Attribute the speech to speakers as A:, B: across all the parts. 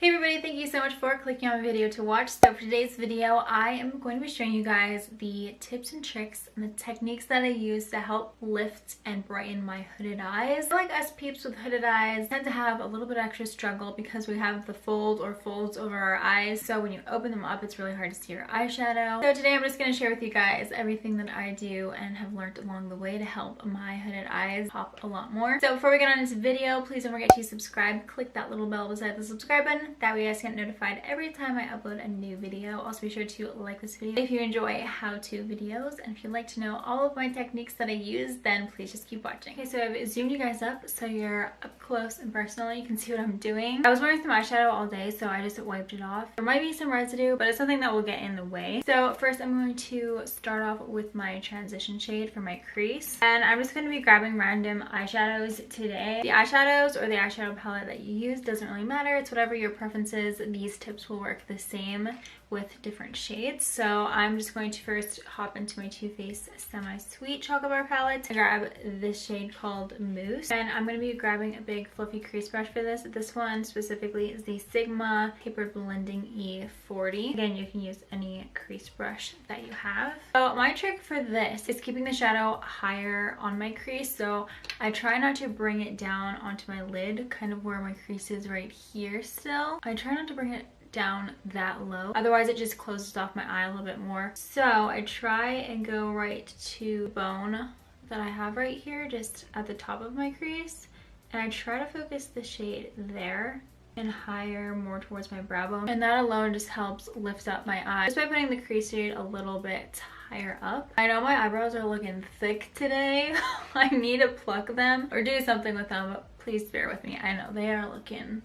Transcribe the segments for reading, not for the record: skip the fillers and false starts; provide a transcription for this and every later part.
A: Hey everybody, thank you so much for clicking on my video to watch. So for today's video, I am going to be showing you guys the tips and tricks and the techniques that I use to help lift and brighten my hooded eyes. Like us peeps with hooded eyes tend to have a little bit extra struggle because we have the fold or folds over our eyes. So when you open them up, it's really hard to see your eyeshadow. So today I'm just going to share with you guys everything that I do and have learned along the way to help my hooded eyes pop a lot more. So before we get on into the video, please don't forget to subscribe. Click that little bell beside the subscribe button. That way you guys get notified every time I upload a new video. Also be sure to like this video if you enjoy how-to videos, and if you'd like to know all of my techniques that I use, then please just keep watching. Okay, so I've zoomed you guys up so you're up close and personal. You can see what I'm doing. I was wearing some eyeshadow all day, so I just wiped it off. There might be some residue, but it's something that will get in the way. So first I'm going to start off with my transition shade for my crease, and I'm just going to be grabbing random eyeshadows today. The eyeshadows or the eyeshadow palette that you use doesn't really matter. It's whatever your preference is. These tips will work the same with different shades. So I'm just going to first hop into my Too Faced Semi-Sweet Chocolate Bar palette and grab this shade called Mousse. And I'm going to be grabbing a big fluffy crease brush for this. This one specifically is the Sigma Tapered Blending E40. Again, you can use any crease brush that you have. So my trick for this is keeping the shadow higher on my crease. So I try not to bring it down onto my lid, kind of where my crease is right here still. I try not to bring it down that low, otherwise it just closes off my eye a little bit more. So I try and go right to the bone that I have right here, just at the top of my crease, and I try to focus the shade there and higher, more towards my brow bone, and that alone just helps lift up my eye just by putting the crease shade a little bit higher up. I know my eyebrows are looking thick today. I need to pluck them or do something with them, but please bear with me. I know they are looking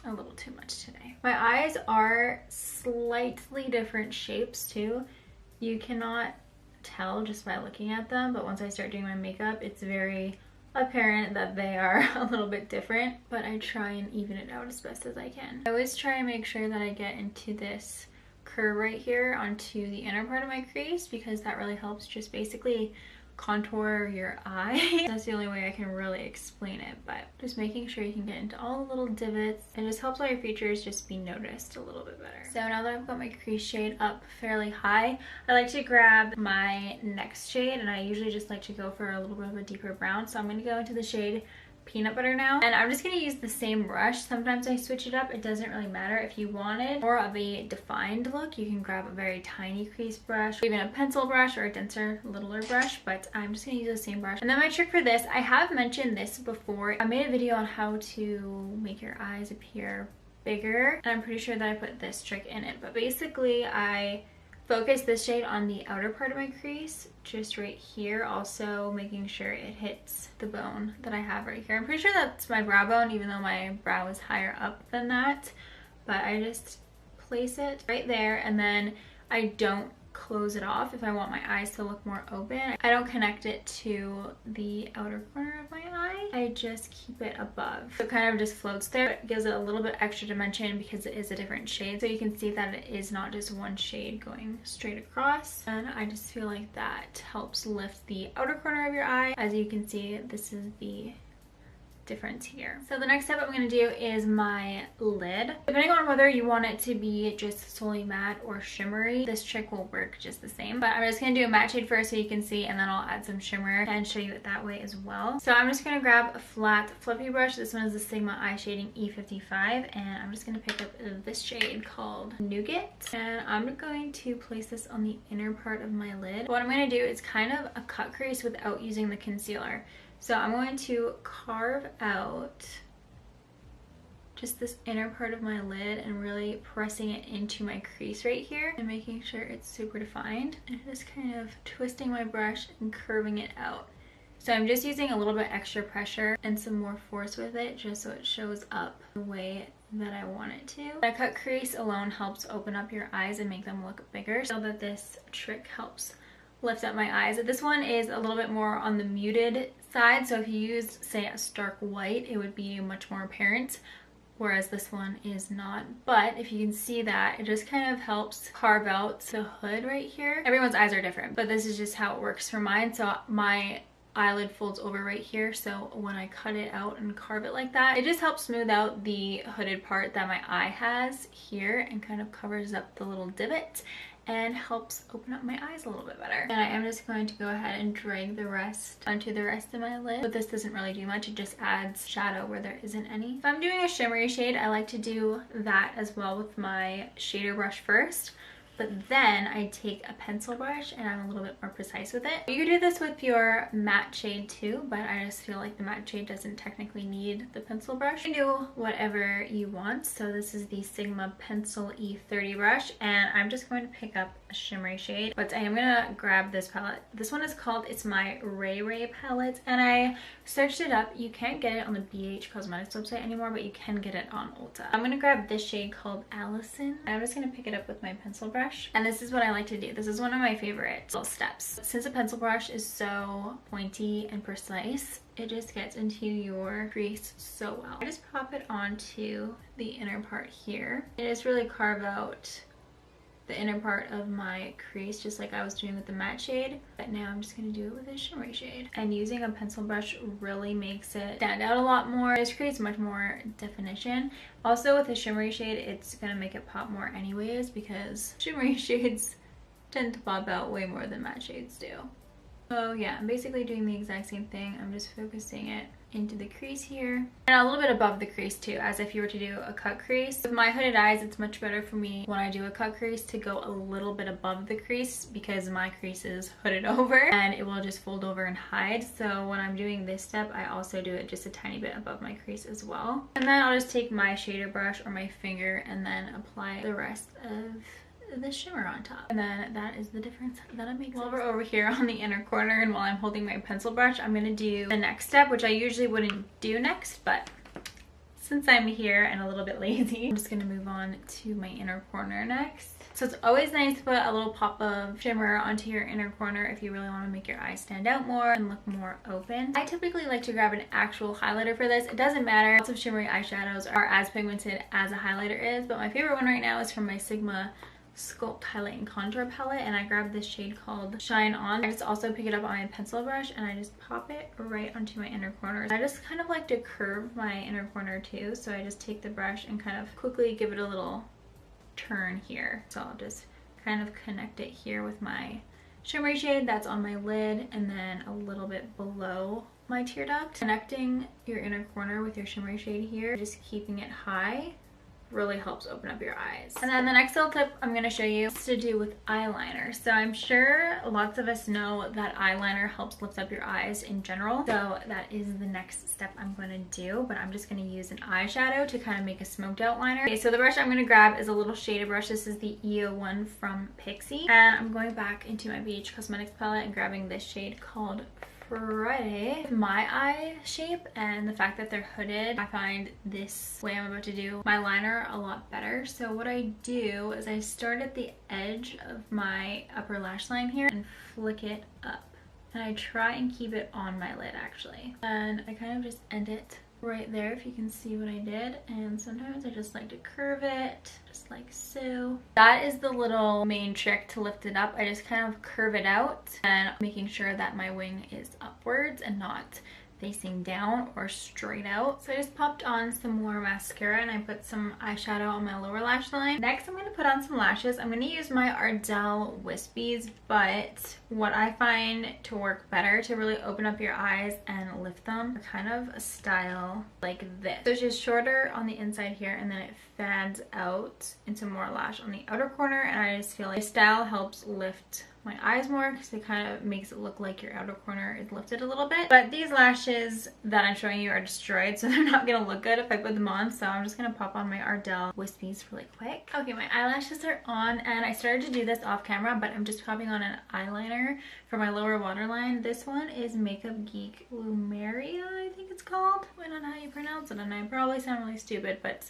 A: a little too much today. My eyes are slightly different shapes too. You cannot tell just by looking at them, but once I start doing my makeup, it's very apparent that they are a little bit different, but I try and even it out as best as I can. I always try and make sure that I get into this curve right here onto the inner part of my crease, because that really helps just basically contour your eye. That's the only way I can really explain it, but just making sure you can get into all the little divots, and just helps all your features just be noticed a little bit better. So now that I've got my crease shade up fairly high, I like to grab my next shade, and I usually just like to go for a little bit of a deeper brown. So I'm going to go into the shade Peanut Butter now, and I'm just going to use the same brush. Sometimes I switch it up. It doesn't really matter. If you wanted more of a defined look, you can grab a very tiny crease brush, or even a pencil brush or a denser, littler brush, but I'm just going to use the same brush. And then my trick for this, I have mentioned this before. I made a video on how to make your eyes appear bigger, and I'm pretty sure that I put this trick in it, but basically I focus this shade on the outer part of my crease, just right here, also making sure it hits the bone that I have right here. I'm pretty sure that's my brow bone, even though my brow is higher up than that, but I just place it right there, and then I don't close it off if I want my eyes to look more open. I don't connect it to the outer corner of my eye. I just keep it above. So it kind of just floats there. It gives it a little bit extra dimension because it is a different shade. So you can see that it is not just one shade going straight across. And I just feel like that helps lift the outer corner of your eye. As you can see, this is the difference here. So the next step I'm going to do is my lid. Depending on whether you want it to be just solely matte or shimmery, this trick will work just the same. But I'm just going to do a matte shade first so you can see, and then I'll add some shimmer and show you it that way as well. So I'm just going to grab a flat fluffy brush. This one is the Sigma Eye Shading E55, and I'm just going to pick up this shade called Nougat, and I'm going to place this on the inner part of my lid. What I'm going to do is kind of a cut crease without using the concealer. So I'm going to carve out just this inner part of my lid and really pressing it into my crease right here and making sure it's super defined, and just kind of twisting my brush and curving it out. So I'm just using a little bit extra pressure and some more force with it just so it shows up the way that I want it to. A cut crease alone helps open up your eyes and make them look bigger, so that this trick helps lift up my eyes. This one is a little bit more on the muted side, so if you use, say, a stark white, it would be much more apparent, whereas this one is not. But if you can see that, it just kind of helps carve out the hood right here. Everyone's eyes are different, but this is just how it works for mine. So my eyelid folds over right here, so when I cut it out and carve it like that, it just helps smooth out the hooded part that my eye has here and kind of covers up the little divot and helps open up my eyes a little bit better. And I am just going to go ahead and drag the rest onto the rest of my lid. But this doesn't really do much, it just adds shadow where there isn't any. If I'm doing a shimmery shade, I like to do that as well with my shader brush first. But then I take a pencil brush and I'm a little bit more precise with it. You could do this with your matte shade too, but I just feel like the matte shade doesn't technically need the pencil brush. You can do whatever you want. So this is the Sigma Pencil E30 brush, and I'm just going to pick up a shimmery shade. But I am gonna grab this palette. This one is called, it's my Ray Ray palette, and I searched it up. You can't get it on the BH Cosmetics website anymore, but you can get it on Ulta. I'm gonna grab this shade called Allison. I'm just gonna pick it up with my pencil brush. And this is what I like to do. This is one of my favorite little steps. Since a pencil brush is so pointy and precise, it just gets into your crease so well. I just pop it onto the inner part here. And just really carve out the inner part of my crease just like I was doing with the matte shade, but now I'm just going to do it with a shimmery shade. And using a pencil brush really makes it stand out a lot more. This creates much more definition. Also with a shimmery shade, it's going to make it pop more anyways, because shimmery shades tend to pop out way more than matte shades do. So yeah, I'm basically doing the exact same thing. I'm just focusing it into the crease here and a little bit above the crease too, as if you were to do a cut crease. With my hooded eyes, it's much better for me when I do a cut crease to go a little bit above the crease, because my crease is hooded over and it will just fold over and hide. So when I'm doing this step, I also do it just a tiny bit above my crease as well. And then I'll just take my shader brush or my finger and then apply the rest of the shimmer on top. And then that is the difference that it makes. While we're over here on the inner corner and while I'm holding my pencil brush, I'm gonna do the next step, which I usually wouldn't do next, but since I'm here and a little bit lazy, I'm just gonna move on to my inner corner next. So it's always nice to put a little pop of shimmer onto your inner corner if you really want to make your eyes stand out more and look more open. I typically like to grab an actual highlighter for this. It doesn't matter. Lots of shimmery eyeshadows are as pigmented as a highlighter is, but my favorite one right now is from my Sigma Sculpt Highlight and Contour palette, and I grabbed this shade called Shine On. I just also pick it up on my pencil brush and I just pop it right onto my inner corner. I just kind of like to curve my inner corner too, so I just take the brush and kind of quickly give it a little turn here. So I'll just kind of connect it here with my shimmery shade that's on my lid, and then a little bit below my tear duct. Connecting your inner corner with your shimmery shade here, just keeping it high, really helps open up your eyes. And then the next little tip I'm going to show you is to do with eyeliner. So I'm sure lots of us know that eyeliner helps lift up your eyes in general. So that is the next step I'm going to do, but I'm just going to use an eyeshadow to kind of make a smoked out liner. Okay, so the brush I'm going to grab is a little shader brush. This is the EO1 from Pixi. And I'm going back into my BH Cosmetics palette and grabbing this shade called Friday. My eye shape and the fact that they're hooded, I find this way I'm about to do my liner a lot better. So what I do is I start at the edge of my upper lash line here and flick it up. And I try and keep it on my lid actually. And I kind of just end it right there, if you can see what I did. And sometimes I just like to curve it just like so. That is the little main trick to lift it up. I just kind of curve it out and making sure that my wing is upwards and not facing down or straight out. So I just popped on some more mascara and I put some eyeshadow on my lower lash line. Next I'm going to put on some lashes. I'm going to use my Ardell Wispies, but what I find to work better to really open up your eyes and lift them are kind of a style like this. So it's just shorter on the inside here and then it fans out into more lash on the outer corner, and I just feel like this style helps lift my eyes more because it kind of makes it look like your outer corner is lifted a little bit. But these lashes that I'm showing you are destroyed, so they're not gonna look good if I put them on, so I'm just gonna pop on my Ardell Wispies really quick. Okay, my eyelashes are on, and I started to do this off camera, but I'm just popping on an eyeliner for my lower waterline. This one is Makeup Geek Lumeria, I think it's called. I don't know how you pronounce it, and I probably sound really stupid, but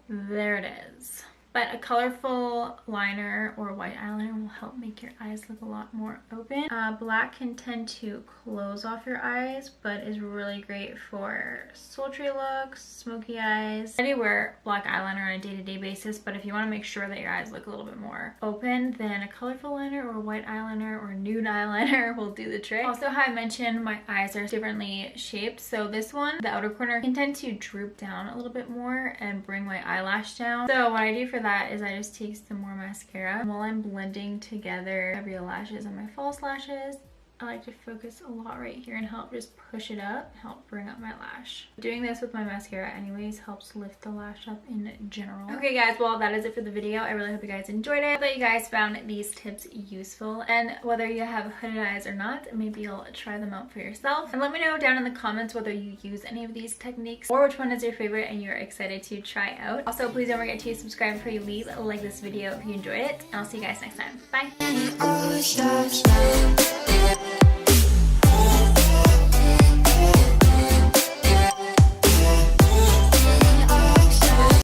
A: there it is. But a colorful liner or white eyeliner will help make your eyes look a lot more open. Black can tend to close off your eyes, but is really great for sultry looks, smoky eyes. I do wear black eyeliner on a day-to-day basis, but if you want to make sure that your eyes look a little bit more open, then a colorful liner or white eyeliner or nude eyeliner will do the trick. Also, how I mentioned, my eyes are differently shaped. So this one, the outer corner, can tend to droop down a little bit more and bring my eyelash down. So what I do for that is I just take some more mascara, and while I'm blending together my real lashes and my false lashes, I like to focus a lot right here and help just push it up, help bring up my lash. Doing this with my mascara anyways helps lift the lash up in general. Okay guys, well that is it for the video. I really hope you guys enjoyed it. I hope you guys found these tips useful, and whether you have hooded eyes or not, maybe you'll try them out for yourself. And let me know down in the comments whether you use any of these techniques or which one is your favorite and you're excited to try out. Also, please don't forget to subscribe before you leave, like this video if you enjoyed it, and I'll see you guys next time. Bye!